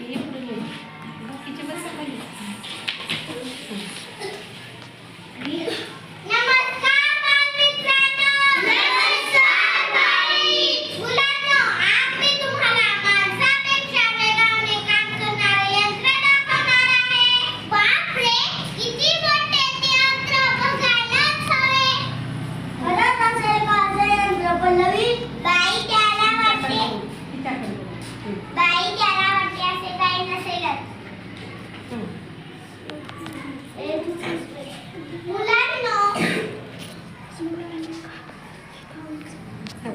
ये पुढे ये. बाकीचे बस खाली. नमस्कार बालमित्रांनो. नमस्कार बाई. मुलांनो, आज मी तुम्हाला माणसापेक्षा वेगाने काम करणारे यंत्र दाखवणार आहे. बापरे, किती मोठे ते यंत्र बघायलाच हवे. खरंच असेल का असं यंत्र पल्लवी? बाई त्याला वाटते असे काही नसेलच. मुलांनो,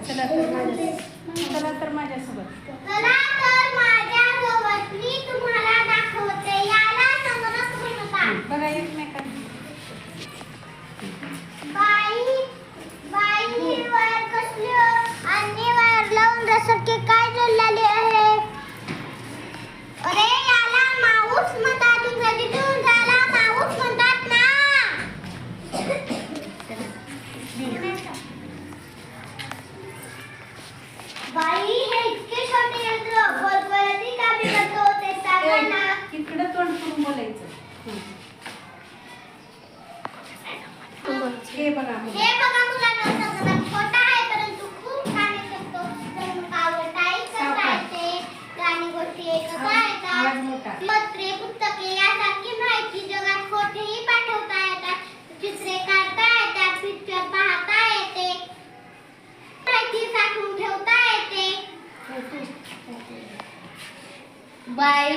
चला तर माझ्यासोबत. मी तुम्हाला दाखवते. याला संगणक म्हणतात. बघा एकमेकांना. बाई वायर कसली आणि वायर लावून रसके काय जोडलेले आहे? अरे याला माऊस म्हणतात. इंग्रजीतून त्याला माऊस म्हणतात ना. बाई हे इतके छोटे यंत्र भरभराटी कामे करतो ते सांगा ना. इकडे तोंड करून बोलायचं. हे बघा हे बघा मुलांना, संगणक छोटा आहे परंतु खूप छान शकतो. संगणकावर टाईप करता येते, गाणी गोष्टी ऐकता आवाज मोठा. येतात, पत्रे पुस्तके यासारखी माहिती जगात कुठेही पाठवता येतात, चित्रे काढता येतात, पिक्चर पाहता येते, माहिती साठवून ठेवता येते. बाई